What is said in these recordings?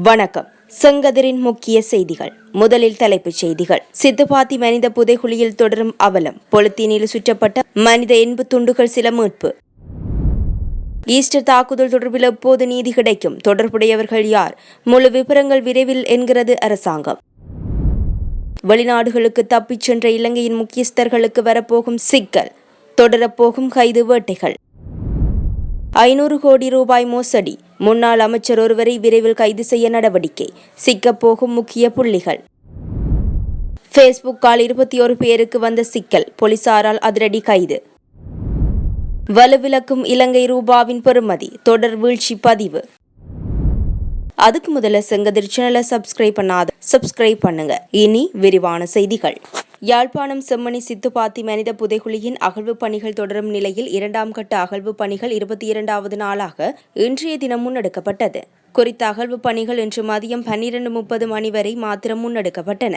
வணக்கம். செங்கதிரின் முக்கிய செய்திகள். முதலில் தலைப்புச் செய்திகள். சித்துப்பாத்தி மனித புதைகுழியில் தொடரும் அவலம். பொலித்தீனில் சுற்றப்பட்ட மனித எண்பு துண்டுகள் சில மீட்பு. ஈஸ்டர் தாக்குதல் தொடர்பில் எப்போது நீதி கிடைக்கும்? தொடர்புடையவர்கள் யார்? முழு விபரங்கள் விரைவில் என்கிறது அரசாங்கம். வெளிநாடுகளுக்கு தப்பிச் சென்ற இலங்கையின் முக்கியஸ்தர்களுக்கு வரப்போகும் சிக்கல். தொடரப்போகும் கைது வேட்டைகள். 500 கோடி ரூபாய் மோசடி. முன்னாள் அமைச்சர் ஒருவரை விரைவில் கைது செய்ய நடவடிக்கை. சிக்கப்போகும் முக்கிய புள்ளிகள். ஃபேஸ்புக்கால் 21 பேருக்கு வந்த சிக்கல். போலீசாரால் அதிரடி கைது. வலுவிலக்கும் இலங்கை ரூபாவின் பெறுமதி. தொடர் வீழ்ச்சி பதிவு. அதுக்கு முதல்ல செங்கதிர் சேனலை சப்ஸ்கிரைப் பண்ணுங்க. இனி விரிவான செய்திகள். யாழ்ப்பாணம் செம்மணி சித்துப்பாத்தி மனித புதைகுழியின் அகழ்வு பணிகள் தொடரும் நிலையில் 2ஆம் கட்ட அகழ்வு பணிகள் 22வது நாளாக இன்றைய தினம் முன்னெடுக்கப்பட்டது. குறித்த அகழ்வு பணிகள் இன்று மதியம் 12:30 மணி வரை மாத்திரம் முன்னெடுக்கப்பட்டன.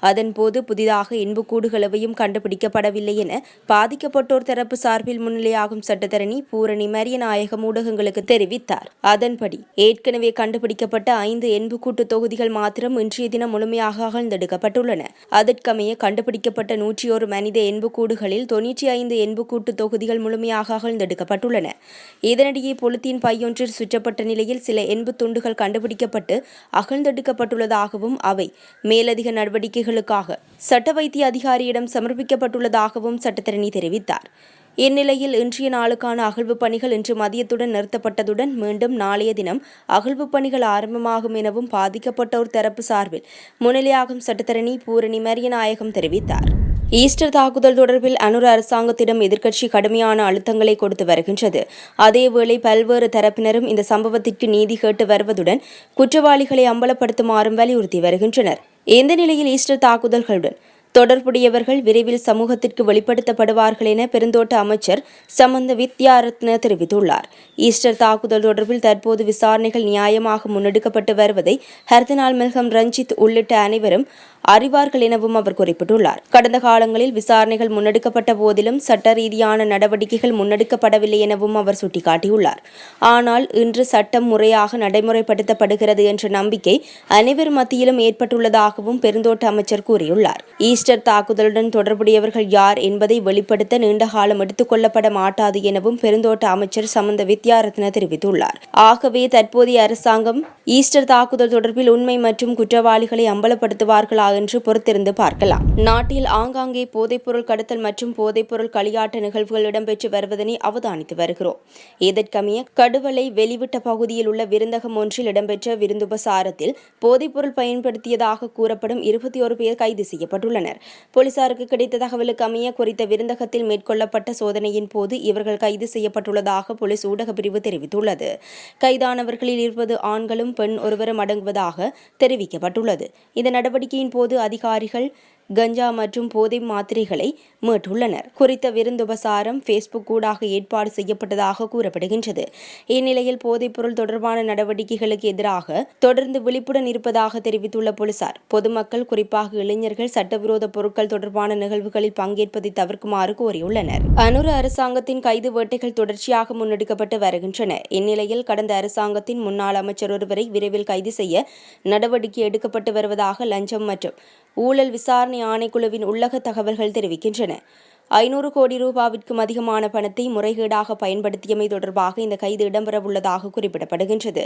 அதன்போது புதிதாக எண்புக்கூடுகள் எவையும் கண்டுபிடிக்கப்படவில்லை என பாதிக்கப்பட்டோர் தரப்பு சார்பில் முன்னிலையாகும் சட்டத்தரணி பூரணி மரியநாயகம் ஊடகங்களுக்கு தெரிவித்தார். அதன்படி ஏற்கனவே கண்டுபிடிக்கப்பட்ட 5 எண்புக்கூட்டு தொகுதிகள் மாத்திரம் இன்றைய தினம் முழுமையாக அகழ்ந்தெடுக்கப்பட்டுள்ளன. அதற்கமைய கண்டுபிடிக்கப்பட்ட 101 மனித எண்புக்கூடுகளில் 95 எண்புக்கூட்டு தொகுதிகள் முழுமையாக அகழ்ந்தெடுக்கப்பட்டுள்ளன. இதனிடையே பொலித்தீன் பையொன்றில் சுற்றப்பட்ட நிலையில் சில எண்பு துண்டுகள் கண்டுபிடிக்கப்பட்டு அகழ்ந்தெடுக்கப்பட்டுள்ளதாகவும் அவை மேலதிக நடவடிக்கைகளுக்காக சட்ட வைத்திய அதிகாரியிடம் சமர்ப்பிக்கப்பட்டுள்ளதாகவும் சட்டத்தரணி தெரிவித்தார். இந்நிலையில் இன்றைய நாளுக்கான அகழ்வு பணிகள் இன்று மதியத்துடன் நிறுத்தப்பட்டதுடன் மீண்டும் நாளைய தினம் அகழ்வு பணிகள் ஆரம்பமாகும் எனவும் பாதிக்கப்பட்டோர் தரப்பு சார்பில் முன்னிலையாகும் சட்டத்தரணி பூரணி மரியநாயகம் தெரிவித்தார். ஈஸ்டர் தாக்குதல் தொடர்பில் அனுர அரசாங்கத்திடம் எதிர்க்கட்சி கடுமையான அழுத்தங்களை கொடுத்து வருகின்றது. அதேவேளை பல்வேறு தரப்பினரும் இந்த சம்பவத்திற்கு நீதி கேட்டு வருவதுடன் குற்றவாளிகளை அம்பலப்படுத்துமாறும் வலியுறுத்தி வருகின்றனர். இந்த நிலையில் ஈஸ்டர் தாக்குதல்களுடன் தொடர்புடையவர்கள் விரைவில் சமூகத்திற்கு வெளிப்படுத்தப்படுவார்கள் என பெருந்தோட்ட அமைச்சர் சமந்த வித்யாரத்ன தெரிவித்துள்ளார். ஈஸ்டர் தாக்குதல் தொடர்பில் தற்போது விசாரணைகள் நியாயமாக முன்னெடுக்கப்பட்டு வருவதை ஹர்தினால் மெல்கம் ரஞ்சித் உள்ளிட்ட அனைவரும் அறிவார்கள் எனவும் அவர் குறிப்பிட்டுள்ளார். கடந்த காலங்களில் விசாரணைகள் முன்னெடுக்கப்பட்ட போதிலும் சட்ட ரீதியான நடவடிக்கைகள் முன்னெடுக்கப்படவில்லை எனவும் அவர் சுட்டிக்காட்டியுள்ளார். ஆனால் இன்று சட்டம் முறையாக நடைமுறைப்படுத்தப்படுகிறது என்ற நம்பிக்கை அனைவர் மத்தியிலும் ஏற்பட்டுள்ளதாகவும் பெருந்தோட்ட அமைச்சர் கூறியுள்ளார். ஈஸ்டர் தாக்குதலுடன் தொடர்புடையவர்கள் யார் என்பதை வெளிப்படுத்த நீண்ட காலம் எடுத்துக் கொள்ளப்பட மாட்டாது எனவும் பெருந்தோட்ட அமைச்சர் சமந்த வித்யாரத்ன தெரிவித்துள்ளார். ஆகவே தற்போதைய அரசாங்கம் ஈஸ்டர் தாக்குதல் தொடர்பில் உண்மை மற்றும் குற்றவாளிகளை அம்பலப்படுத்துவார்களா என்று பொறுத்திருந்து பார்க்கலாம். நாட்டில் ஆங்காங்கே போதைப்பொருள் கடத்தல் மற்றும் போதைப்பொருள் களியாட்ட நிகழ்வுகள் இடம்பெற்று வருவதனை அவதானித்து வருகிறோம். இதற்கமைய கடுவலை வெளிவிட்ட பகுதியில் உள்ள விருந்தகம் ஒன்றில் இடம்பெற்ற விருந்துபசாரத்தில் போதைப்பொருள் பயன்படுத்தியதாக கூறப்படும் 21 பேர் கைது செய்யப்பட்டுள்ளனர். போலீசாருக்கு கிடைத்த தகவலுக்கு அமைய குறித்த விருந்தகத்தில் மேற்கொள்ளப்பட்ட சோதனையின் போது இவர்கள் கைது செய்யப்பட்டுள்ளதாக போலீஸ் ஊடக பிரிவு தெரிவித்துள்ளது. கைதானவர்களில் 20 ஆண்களும் பெண் ஒருவரும் அடங்குவதாக தெரிவிக்கப்பட்டுள்ளது. இந்த நடவடிக்கையின் போது அதிகாரிகள் கஞ்சா மற்றும் போதை மாத்திரைகளை மீட்டுள்ளனர். குறித்த விருந்துபசாரம் ஃபேஸ்புக் ஊடாக ஏற்பாடு செய்யப்பட்டதாக கூறப்படுகின்றது. இந்நிலையில் போதைப்பொருள் தொடர்பான நடவடிக்கைகளுக்கு எதிராக தொடர்ந்து விழிப்புடன் இருப்பதாக தெரிவித்துள்ள போலீசார் பொதுமக்கள் குறிப்பாக இளைஞர்கள் சட்டவிரோத பொருட்கள் தொடர்பான நிகழ்வுகளில் பங்கேற்பதை தவிர்க்குமாறு கோரியுள்ளனர். அனுர அரசாங்கத்தின் கைது வேட்டைகள் தொடர்ச்சியாக முன்னெடுக்கப்பட்டு வருகின்றன. இந்நிலையில் கடந்த அரசாங்கத்தின் முன்னாள் அமைச்சர் ஒருவரை விரைவில் கைது செய்ய நடவடிக்கை எடுக்கப்பட்டு வருவதாக லஞ்சம் மற்றும் ஊழல் விசாரணை ஆணைக்குழுவின் உள்ளக தகவல்கள் தெரிவிக்கின்றன. 500 கோடி ரூபாவிற்கும் அதிகமான பணத்தை முறைகேடாக பயன்படுத்தியமை தொடர்பாக இந்த கைது இடம்பெறவுள்ளதாக குறிப்பிடப்படுகின்றது.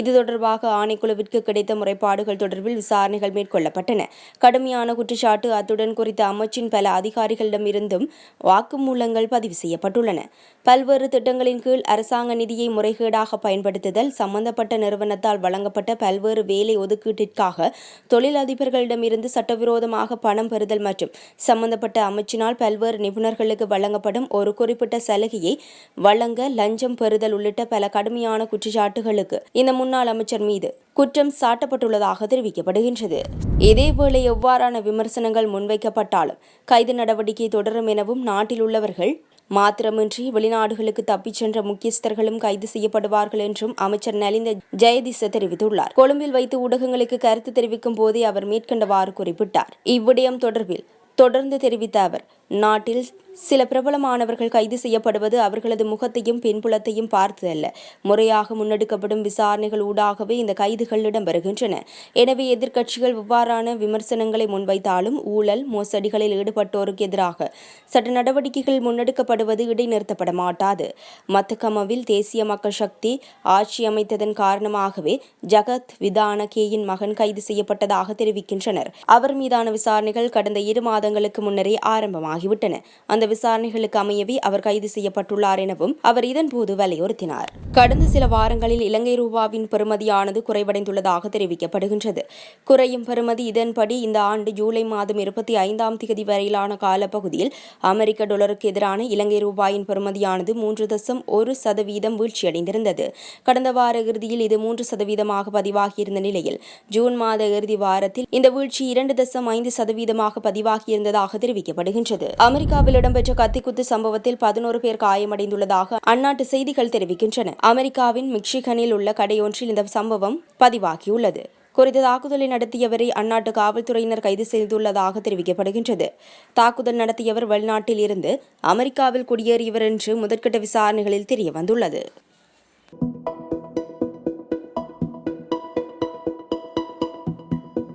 இது தொடர்பாக ஆணைக்குழுவிற்கு கிடைத்த முறைப்பாடுகள் தொடர்பில் விசாரணைகள் மேற்கொள்ளப்பட்டன. கடுமையான குற்றச்சாட்டு அத்துடன் குறித்த அமைச்சின் பல அதிகாரிகளிடமிருந்தும் வாக்குமூலங்கள் பதிவு செய்யப்பட்டுள்ளன. பல்வேறு திட்டங்களின் கீழ் அரசாங்க நிதியை முறைகேடாக பயன்படுத்துதல், சம்பந்தப்பட்ட நிறுவனத்தால் வழங்கப்பட்ட பல்வேறு வேலை ஒதுக்கீட்டிற்காக தொழிலதிபர்களிடமிருந்து சட்டவிரோதமாக பணம் பெறுதல் மற்றும் சம்பந்தப்பட்ட அமைச்சினால் பல்வேறு நிபுணர்களுக்கு வழங்கப்படும் ஒரு குறிப்பிட்ட சலுகையை வழங்க லஞ்சம் பெறுதல் உள்ளிட்ட பல கடுமையான குற்றச்சாட்டுகளுக்கு இந்த முன்னாள் அமைச்சர் மீது குற்றம் சாட்டப்பட்டுள்ளதாக தெரிவிக்கப்படுகின்றது. இதேவேளை எவ்வாறான விமர்சனங்கள் முன்வைக்கப்பட்டாலும் கைது நடவடிக்கை தொடரும் எனவும் நாட்டில் உள்ளவர்கள் மாத்திரமின்றி வெளிநாடுகளுக்கு தப்பிச் சென்ற முக்கியஸ்தர்களும் கைது செய்யப்படுவார்கள் என்றும் அமைச்சர் நலிந்த ஜெயதிச தெரிவித்துள்ளார். கொழும்பில் வைத்து ஊடகங்களுக்கு கருத்து தெரிவிக்கும் போதே அவர் மேற்கண்டவாறு குறிப்பிட்டார். இவ்விடயம் தொடர்பில் தொடர்ந்து தெரிவித்த அவர் நாட்டில் சில பிரபலமானவர்கள் கைது செய்யப்படுவது அவர்களது முகத்தையும் பின்புலத்தையும் பார்த்ததல்ல, முறையாக முன்னெடுக்கப்படும் விசாரணைகள் ஊடாகவே இந்த கைதுகள் இடம்பெறுகின்றன. எனவே எதிர்க்கட்சிகள் இவ்வாறான விமர்சனங்களை முன்வைத்தாலும் ஊழல் மோசடிகளில் ஈடுபட்டோருக்கு எதிராக சட்ட நடவடிக்கைகள் முன்னெடுக்கப்படுவது இடைநிறுத்தப்பட மாட்டாது. மத்தகமவில் தேசிய மக்கள் சக்தி ஆட்சி அமைத்ததன் காரணமாகவே ஜகத் விதானகேயின் மகன் கைது செய்யப்பட்டதாக தெரிவிக்கின்றனர். அவர் மீதான விசாரணைகள் கடந்த 2 மாதங்களுக்கு முன்னரே ஆரம்பமாகிவிட்டன. அந்த விசாரணைகளுக்கு அமையவே அவர் கைது செய்யப்பட்டுள்ளார் எனவும் அவர் இதன்போது வலியுறுத்தினார். கடந்த சில வாரங்களில் இலங்கை ரூபாவின் பெறுமதியானது குறைவடைந்துள்ளதாக தெரிவிக்கப்படுகின்றது. குறையும் பெறுமதி இதன்படி இந்த ஆண்டு ஜூலை மாதம் 25ஆம் தேதி வரையிலான காலப்பகுதியில் அமெரிக்க டாலருக்கு எதிரான இலங்கை ரூபாயின் பெறுமதியானது 3.1% வீழ்ச்சியடைந்திருந்தது. கடந்த வார இறுதியில் இது 3% பதிவாகியிருந்த நிலையில் ஜூன் மாத இறுதி வாரத்தில் இந்த வீழ்ச்சி 2.5% பதிவாகியிருந்ததாக தெரிவிக்கப்படுகின்றது. அமெரிக்காவில் இடம்பெற்ற கத்திக்குத்து சம்பவத்தில் 11 பேர் காயமடைந்துள்ளதாக அந்நாட்டு செய்திகள் தெரிவிக்கின்றன. அமெரிக்காவின் மிச்சிகனில் உள்ள கடையொன்றில் இந்த சம்பவம் பதிவாகியுள்ளது. குறித்த தாக்குதலை நடத்தியவரை அந்நாட்டு காவல்துறையினர் கைது செய்துள்ளதாக தெரிவிக்கப்படுகின்றது. தாக்குதல் நடத்தியவர் வெளிநாட்டில் இருந்து அமெரிக்காவில் குடியேறியவர் என்று முதற்கட்ட விசாரணைகளில் தெரியவந்துள்ளது.